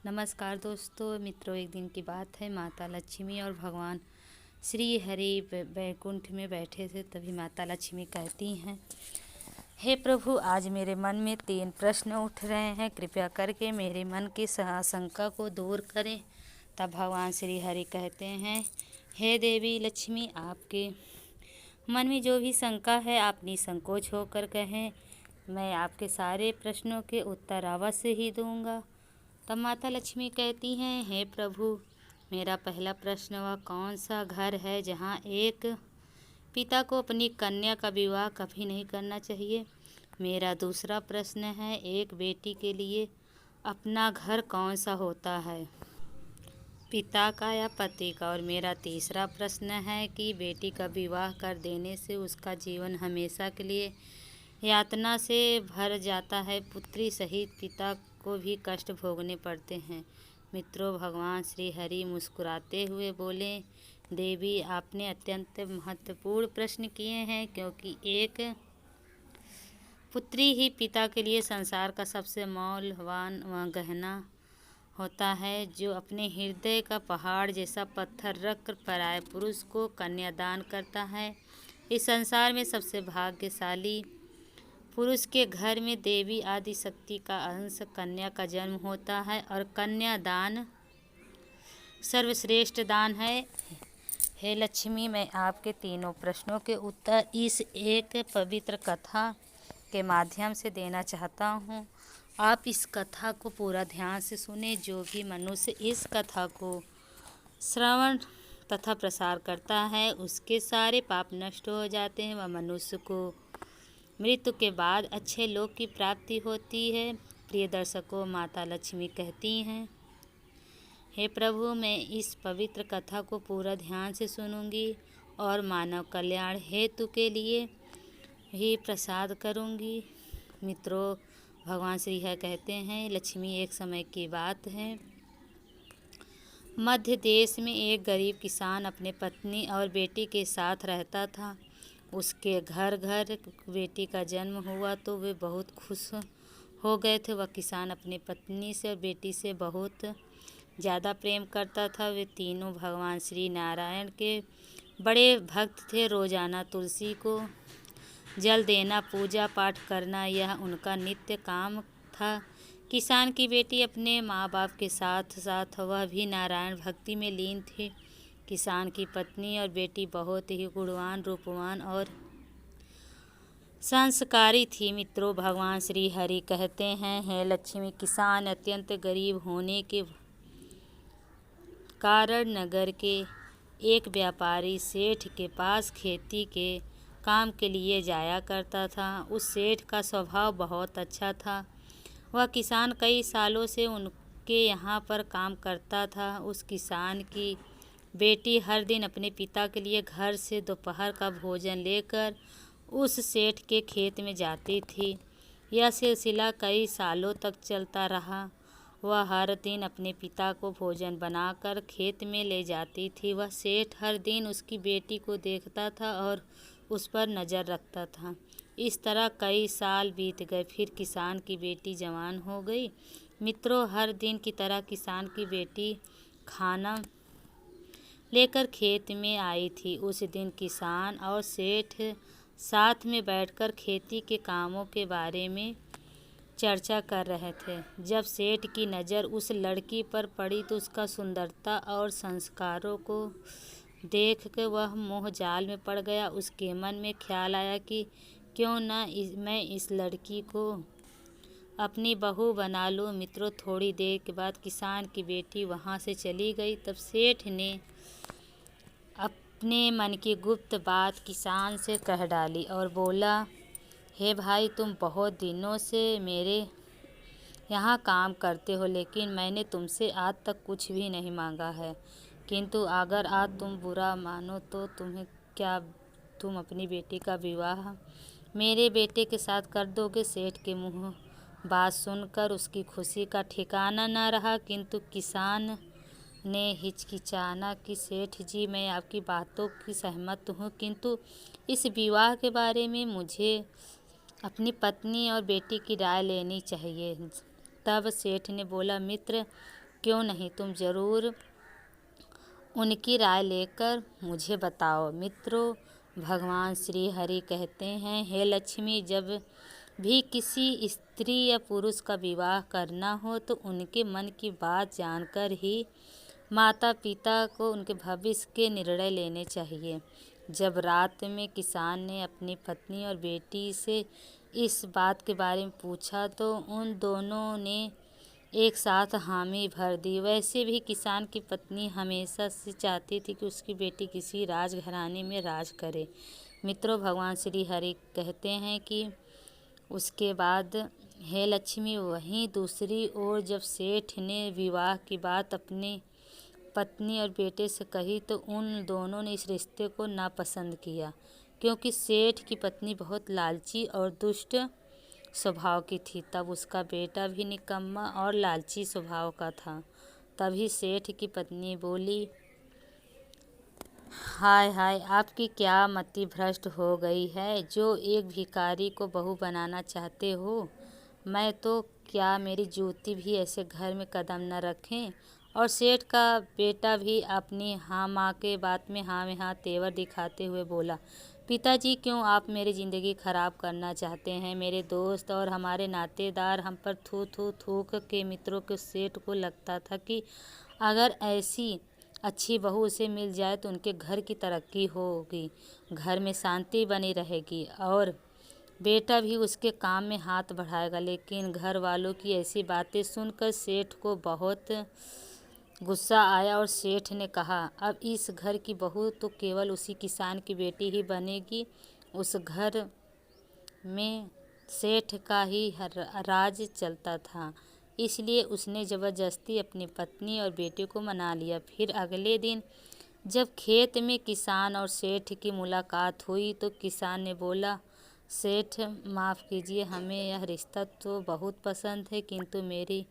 नमस्कार दोस्तों मित्रों, एक दिन की बात है। माता लक्ष्मी और भगवान श्री हरि वैकुंठ में बैठे थे। तभी माता लक्ष्मी कहती हैं, हे प्रभु, आज मेरे मन में 3 प्रश्न उठ रहे हैं, कृपया करके मेरे मन की आशंका को दूर करें। तब भगवान श्री हरि कहते हैं, हे देवी लक्ष्मी, आपके मन में जो भी शंका है आप निसंकोच होकर कहें, मैं आपके सारे प्रश्नों के उत्तर अवश्य ही दूंगा। तब माता लक्ष्मी कहती हैं, हे प्रभु, मेरा पहला प्रश्न वह कौन सा घर है जहाँ एक पिता को अपनी कन्या का विवाह कभी नहीं करना चाहिए। मेरा दूसरा प्रश्न है, एक बेटी के लिए अपना घर कौन सा होता है, पिता का या पति का। और मेरा तीसरा प्रश्न है कि बेटी का विवाह कर देने से उसका जीवन हमेशा के लिए यातना से भर जाता है, पुत्री सहित पिता को भी कष्ट भोगने पड़ते हैं। मित्रों, भगवान श्री हरि मुस्कुराते हुए बोले, देवी, आपने अत्यंत महत्वपूर्ण प्रश्न किए हैं, क्योंकि एक पुत्री ही पिता के लिए संसार का सबसे मौल्यवान व गहना होता है, जो अपने हृदय का पहाड़ जैसा पत्थर रख कर पराये पुरुष को कन्यादान करता है। इस संसार में सबसे भाग्यशाली पुरुष के घर में देवी आदि शक्ति का अंश कन्या का जन्म होता है, और कन्यादान सर्वश्रेष्ठ दान है। हे लक्ष्मी, मैं आपके तीनों प्रश्नों के उत्तर इस एक पवित्र कथा के माध्यम से देना चाहता हूँ। आप इस कथा को पूरा ध्यान से सुने। जो भी मनुष्य इस कथा को श्रवण तथा प्रसार करता है, उसके सारे पाप नष्ट हो जाते हैं। वह मनुष्य को मृत्यु के बाद अच्छे लोक की प्राप्ति होती है। प्रिय दर्शकों, माता लक्ष्मी कहती हैं, हे प्रभु, मैं इस पवित्र कथा को पूरा ध्यान से सुनूंगी और मानव कल्याण हेतु के लिए ही प्रसाद करूंगी। मित्रों, भगवान श्री हरि कहते हैं, लक्ष्मी, एक समय की बात है, मध्य देश में एक गरीब किसान अपने पत्नी और बेटी के साथ रहता था। उसके घर घर बेटी का जन्म हुआ तो वे बहुत खुश हो गए थे। वह किसान अपनी पत्नी से और बेटी से बहुत ज़्यादा प्रेम करता था। वे तीनों भगवान श्री नारायण के बड़े भक्त थे। रोज़ाना तुलसी को जल देना, पूजा पाठ करना, यह उनका नित्य काम था। किसान की बेटी अपने माँ बाप के साथ साथ वह भी नारायण भक्ति में लीन थी। किसान की पत्नी और बेटी बहुत ही गुणवान, रूपवान और संस्कारी थी। मित्रों, भगवान श्री हरि कहते हैं, हे लक्ष्मी, किसान अत्यंत गरीब होने के कारण नगर के एक व्यापारी सेठ के पास खेती के काम के लिए जाया करता था। उस सेठ का स्वभाव बहुत अच्छा था। वह किसान कई सालों से उनके यहाँ पर काम करता था। उस किसान की बेटी हर दिन अपने पिता के लिए घर से दोपहर का भोजन लेकर उस सेठ के खेत में जाती थी। यह सिलसिला कई सालों तक चलता रहा। वह हर दिन अपने पिता को भोजन बनाकर खेत में ले जाती थी। वह सेठ हर दिन उसकी बेटी को देखता था और उस पर नज़र रखता था। इस तरह कई साल बीत गए। फिर किसान की बेटी जवान हो गई। मित्रों, हर दिन की तरह किसान की बेटी खाना लेकर खेत में आई थी। उस दिन किसान और सेठ साथ में बैठकर खेती के कामों के बारे में चर्चा कर रहे थे। जब सेठ की नज़र उस लड़की पर पड़ी तो उसका सुंदरता और संस्कारों को देख कर वह मोह जाल में पड़ गया। उसके मन में ख्याल आया कि क्यों न मैं इस लड़की को अपनी बहू बना लूं। मित्रों, थोड़ी देर के बाद किसान की बेटी वहां से चली गई। तब सेठ ने अपने मन की गुप्त बात किसान से कह डाली और बोला, हे भाई, तुम बहुत दिनों से मेरे यहाँ काम करते हो, लेकिन मैंने तुमसे आज तक कुछ भी नहीं मांगा है। किंतु अगर आज तुम बुरा मानो तो तुम अपनी बेटी का विवाह मेरे बेटे के साथ कर दोगे। सेठ के मुँह बात सुनकर उसकी खुशी का ठिकाना न रहा, किंतु किसान ने हिचकिचाना कि सेठ जी, मैं आपकी बातों की सहमत हूँ, किंतु इस विवाह के बारे में मुझे अपनी पत्नी और बेटी की राय लेनी चाहिए। तब सेठ ने बोला, मित्र, क्यों नहीं, तुम जरूर उनकी राय लेकर मुझे बताओ। मित्रों, भगवान श्री हरि कहते हैं, हे लक्ष्मी, जब भी किसी स्त्री या पुरुष का विवाह करना हो तो उनके मन की बात जानकर ही माता पिता को उनके भविष्य के निर्णय लेने चाहिए। जब रात में किसान ने अपनी पत्नी और बेटी से इस बात के बारे में पूछा तो उन दोनों ने एक साथ हामी भर दी। वैसे भी किसान की पत्नी हमेशा से चाहती थी कि उसकी बेटी किसी राजघराने में राज करे। मित्रों, भगवान श्री हरि कहते हैं कि उसके बाद, हे लक्ष्मी, वहीं दूसरी ओर जब सेठ ने विवाह की बात अपनी पत्नी और बेटे से कही तो उन दोनों ने इस रिश्ते को नापसंद किया, क्योंकि सेठ की पत्नी बहुत लालची और दुष्ट स्वभाव की थी। तब उसका बेटा भी निकम्मा और लालची स्वभाव का था। तभी सेठ की पत्नी बोली, हाय हाय, आपकी क्या मति भ्रष्ट हो गई है जो एक भिखारी को बहू बनाना चाहते हो। मैं तो क्या मेरी जूती भी ऐसे घर में कदम न रखें। और सेठ का बेटा भी अपनी हाँ माँ के बात में हाँ में हाँ तेवर दिखाते हुए बोला, पिताजी, क्यों आप मेरी ज़िंदगी खराब करना चाहते हैं। मेरे दोस्त और हमारे नातेदार हम पर थू थू थूक के मित्रों के सेठ को लगता था कि अगर ऐसी अच्छी बहू उसे मिल जाए तो उनके घर की तरक्की होगी, घर में शांति बनी रहेगी और बेटा भी उसके काम में हाथ बढ़ाएगा। लेकिन घर वालों की ऐसी बातें सुनकर सेठ को बहुत गुस्सा आया और सेठ ने कहा, अब इस घर की बहू तो केवल उसी किसान की बेटी ही बनेगी। उस घर में सेठ का ही राज चलता था, इसलिए उसने ज़बरदस्ती अपनी पत्नी और बेटे को मना लिया। फिर अगले दिन जब खेत में किसान और सेठ की मुलाकात हुई तो किसान ने बोला, सेठ, माफ़ कीजिए, हमें यह रिश्ता तो बहुत पसंद है, किंतु मेरी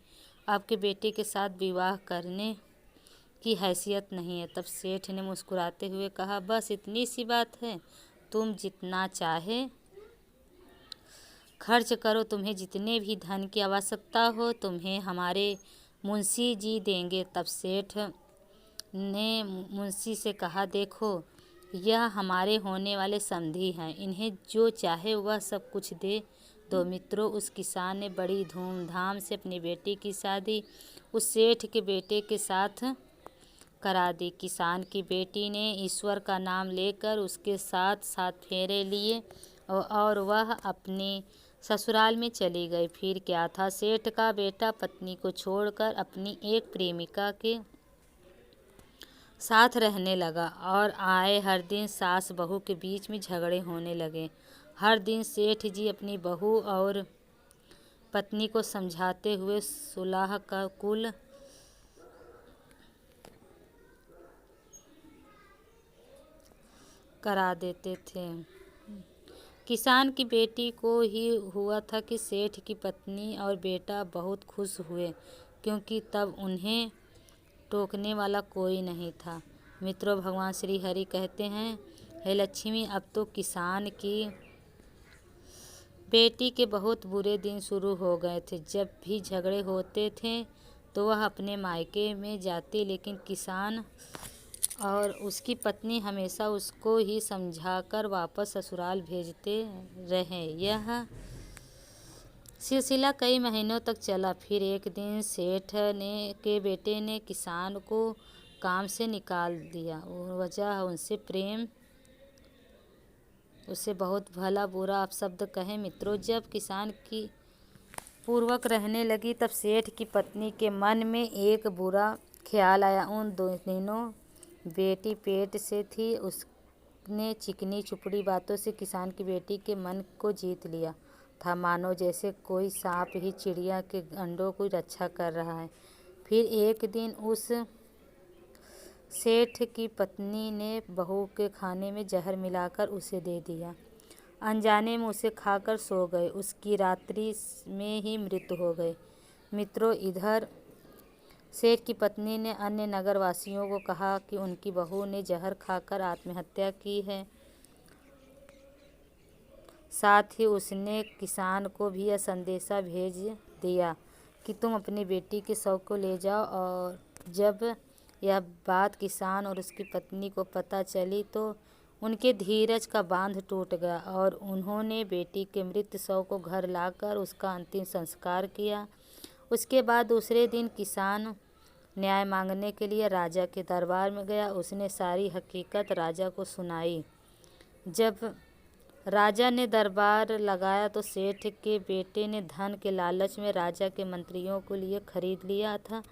आपके बेटे के साथ विवाह करने की हैसियत नहीं है। तब सेठ ने मुस्कुराते हुए कहा, बस इतनी सी बात है, तुम जितना चाहे खर्च करो, तुम्हें जितने भी धन की आवश्यकता हो तुम्हें हमारे मुंशी जी देंगे। तब सेठ ने मुंशी से कहा, देखो, यह हमारे होने वाले समधी हैं, इन्हें जो चाहे वह सब कुछ दे दो। मित्रों, उस किसान ने बड़ी धूमधाम से अपनी बेटी की शादी उस सेठ के बेटे के साथ करा दी। किसान की बेटी ने ईश्वर का नाम लेकर उसके साथ 7 फेरे लिए और वह अपने ससुराल में चली गई। फिर क्या था, सेठ का बेटा पत्नी को छोड़कर अपनी एक प्रेमिका के साथ रहने लगा और आए हर दिन सास बहू के बीच में झगड़े होने लगे। हर दिन सेठ जी अपनी बहू और पत्नी को समझाते हुए सुलह का कुल करा देते थे। किसान की बेटी को ही हुआ था कि सेठ की पत्नी और बेटा बहुत खुश हुए, क्योंकि तब उन्हें टोकने वाला कोई नहीं था। मित्रों, भगवान श्री हरि कहते हैं, हे लक्ष्मी, अब तो किसान की बेटी के बहुत बुरे दिन शुरू हो गए थे। जब भी झगड़े होते थे तो वह अपने मायके में जाती, लेकिन किसान और उसकी पत्नी हमेशा उसको ही समझाकर वापस ससुराल भेजते रहे। यह सिलसिला कई महीनों तक चला। फिर एक दिन सेठ के बेटे ने किसान को काम से निकाल दिया। वजह उनसे प्रेम, उसे बहुत भला बुरा अपशब्द कहे। मित्रों, जब किसान की पूर्वक रहने लगी तब सेठ की पत्नी के मन में एक बुरा ख्याल आया। उन दिनों बेटी पेट से थी। उसने चिकनी चुपड़ी बातों से किसान की बेटी के मन को जीत लिया था, मानो जैसे कोई सांप ही चिड़िया के अंडों की रक्षा कर रहा है। फिर एक दिन उस सेठ की पत्नी ने बहू के खाने में जहर मिलाकर उसे दे दिया। अनजाने में उसे खाकर सो गए। उसकी रात्रि में ही मृत्यु हो गई। मित्रों, इधर सेठ की पत्नी ने अन्य नगरवासियों को कहा कि उनकी बहू ने जहर खाकर आत्महत्या की है। साथ ही उसने किसान को भी यह संदेशा भेज दिया कि तुम अपनी बेटी के शव को ले जाओ। और जब यह बात किसान और उसकी पत्नी को पता चली तो उनके धीरज का बांध टूट गया और उन्होंने बेटी के मृत शव को घर लाकर उसका अंतिम संस्कार किया। उसके बाद दूसरे दिन किसान न्याय मांगने के लिए राजा के दरबार में गया। उसने सारी हकीकत राजा को सुनाई। जब राजा ने दरबार लगाया तो सेठ के बेटे ने धन के लालच में राजा के मंत्रियों को लिए खरीद लिया था,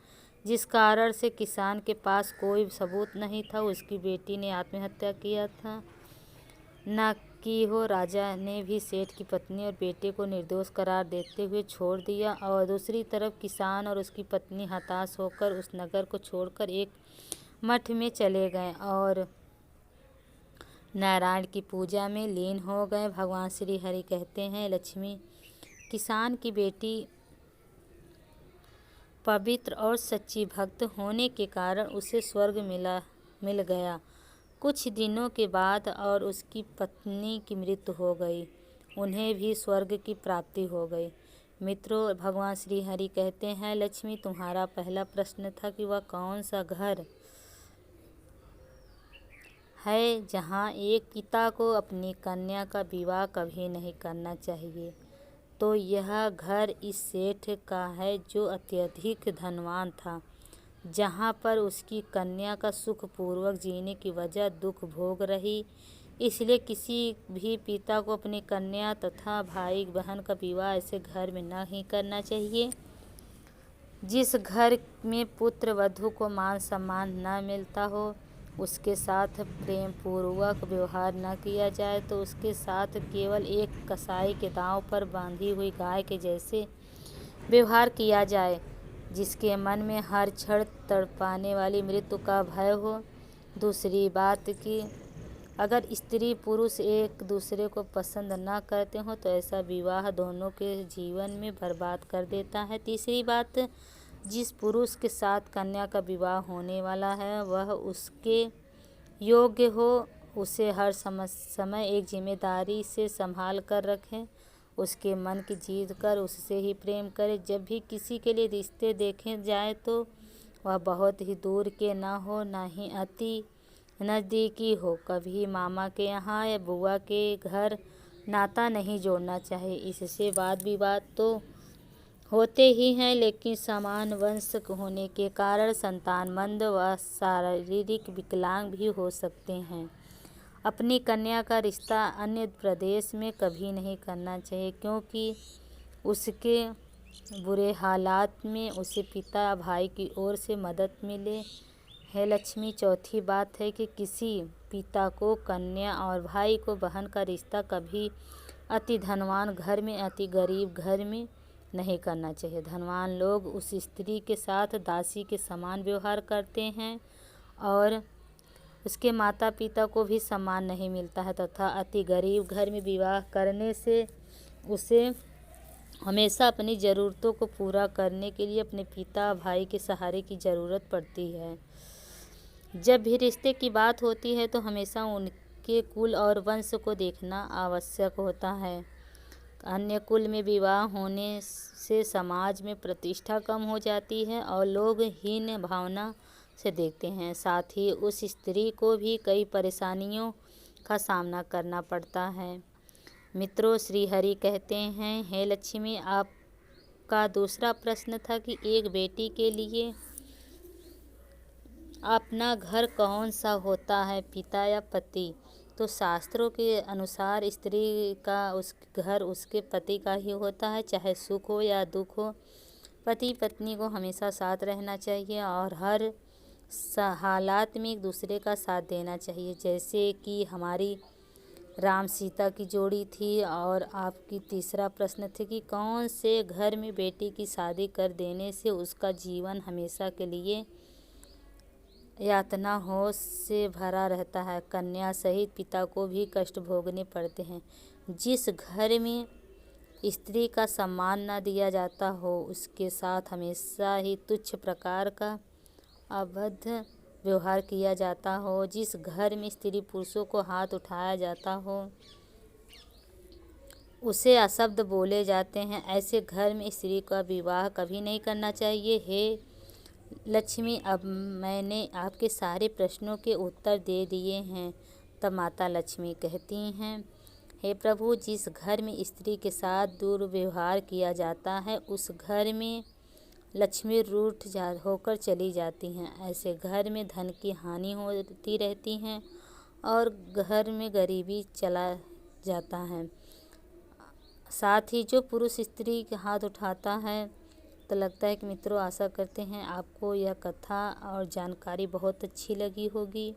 जिस कारण से किसान के पास कोई सबूत नहीं था। उसकी बेटी ने आत्महत्या किया था न की हो। राजा ने भी सेठ की पत्नी और बेटे को निर्दोष करार देते हुए छोड़ दिया। और दूसरी तरफ किसान और उसकी पत्नी हताश होकर उस नगर को छोड़कर एक मठ में चले गए और नारायण की पूजा में लीन हो गए। भगवान श्री हरि कहते हैं, लक्ष्मी किसान की बेटी पवित्र और सच्ची भक्त होने के कारण उसे स्वर्ग मिल गया। कुछ दिनों के बाद और उसकी पत्नी की मृत्यु हो गई। उन्हें भी स्वर्ग की प्राप्ति हो गई। मित्रों, भगवान श्री हरि कहते हैं, लक्ष्मी तुम्हारा पहला प्रश्न था कि वह कौन सा घर है जहाँ एक पिता को अपनी कन्या का विवाह कभी नहीं करना चाहिए। तो यह घर इस सेठ का है जो अत्यधिक धनवान था, जहाँ पर उसकी कन्या का सुखपूर्वक जीने की वजह दुख भोग रही। इसलिए किसी भी पिता को अपनी कन्या तथा भाई बहन का विवाह ऐसे घर में नहीं करना चाहिए जिस घर में पुत्र वधू को मान सम्मान न मिलता हो, उसके साथ प्रेम पूर्वक व्यवहार न किया जाए तो उसके साथ केवल एक कसाई के दांव पर बांधी हुई गाय के जैसे व्यवहार किया जाए, जिसके मन में हर क्षण तड़पाने वाली मृत्यु का भय हो। दूसरी बात कि अगर स्त्री पुरुष एक दूसरे को पसंद न करते हो तो ऐसा विवाह दोनों के जीवन में बर्बाद कर देता है। तीसरी बात, जिस पुरुष के साथ कन्या का विवाह होने वाला है वह उसके योग्य हो, उसे हर समय एक जिम्मेदारी से संभाल कर रखें, उसके मन की जीत कर उससे ही प्रेम करे। जब भी किसी के लिए रिश्ते देखे जाए तो वह बहुत ही दूर के ना हो, ना ही अति नज़दीकी हो। कभी मामा के यहाँ या बुआ के घर नाता नहीं जोड़ना चाहिए। इससे वाद विवाद तो होते ही हैं, लेकिन समान वंश होने के कारण संतान मंद व शारीरिक विकलांग भी हो सकते हैं। अपनी कन्या का रिश्ता अन्य प्रदेश में कभी नहीं करना चाहिए, क्योंकि उसके बुरे हालात में उसे पिता या भाई की ओर से मदद मिले है। लक्ष्मी, चौथी बात है कि किसी पिता को कन्या और भाई को बहन का रिश्ता कभी अति धनवान घर में अति गरीब घर में नहीं करना चाहिए। धनवान लोग उस स्त्री के साथ दासी के समान व्यवहार करते हैं और उसके माता पिता को भी सम्मान नहीं मिलता है, तथा अति गरीब घर में विवाह करने से उसे हमेशा अपनी ज़रूरतों को पूरा करने के लिए अपने पिता भाई के सहारे की ज़रूरत पड़ती है। जब भी रिश्ते की बात होती है तो हमेशा उनके कुल और वंश को देखना आवश्यक होता है। अन्य कुल में विवाह होने से समाज में प्रतिष्ठा कम हो जाती है और लोग हीन भावना से देखते हैं। साथ ही उस स्त्री को भी कई परेशानियों का सामना करना पड़ता है। मित्रों, श्री हरि कहते हैं, हे लक्ष्मी, आपका दूसरा प्रश्न था कि एक बेटी के लिए अपना घर कौन सा होता है, पिता या पति। तो शास्त्रों के अनुसार स्त्री का उस घर उसके पति का ही होता है, चाहे सुख हो या दुख हो। पति पत्नी को हमेशा साथ रहना चाहिए और हर हालात में एक दूसरे का साथ देना चाहिए। जैसे कि हमारी राम सीता की जोड़ी थी। और आपकी तीसरा प्रश्न थे कि कौन से घर में बेटी की शादी कर देने से उसका जीवन हमेशा के लिए यातना हो से भरा रहता है। कन्या सहित पिता को भी कष्ट भोगने पड़ते हैं। जिस घर में स्त्री का सम्मान न दिया जाता हो, उसके साथ हमेशा ही तुच्छ प्रकार का अभद्र व्यवहार किया जाता हो, जिस घर में स्त्री पुरुषों को हाथ उठाया जाता हो, उसे अशब्द बोले जाते हैं। ऐसे घर में स्त्री का विवाह कभी नहीं करना चाहिए। हे लक्ष्मी, अब मैंने आपके सारे प्रश्नों के उत्तर दे दिए हैं। तब माता लक्ष्मी कहती हैं, हे प्रभु, जिस घर में स्त्री के साथ दुर्व्यवहार किया जाता है उस घर में लक्ष्मी रूठ जा होकर चली जाती हैं। ऐसे घर में धन की हानि होती रहती है और घर में गरीबी चला जाता है। साथ ही जो पुरुष स्त्री के हाथ उठाता है, तो लगता है कि मित्रों, आशा करते हैं आपको यह कथा और जानकारी बहुत अच्छी लगी होगी।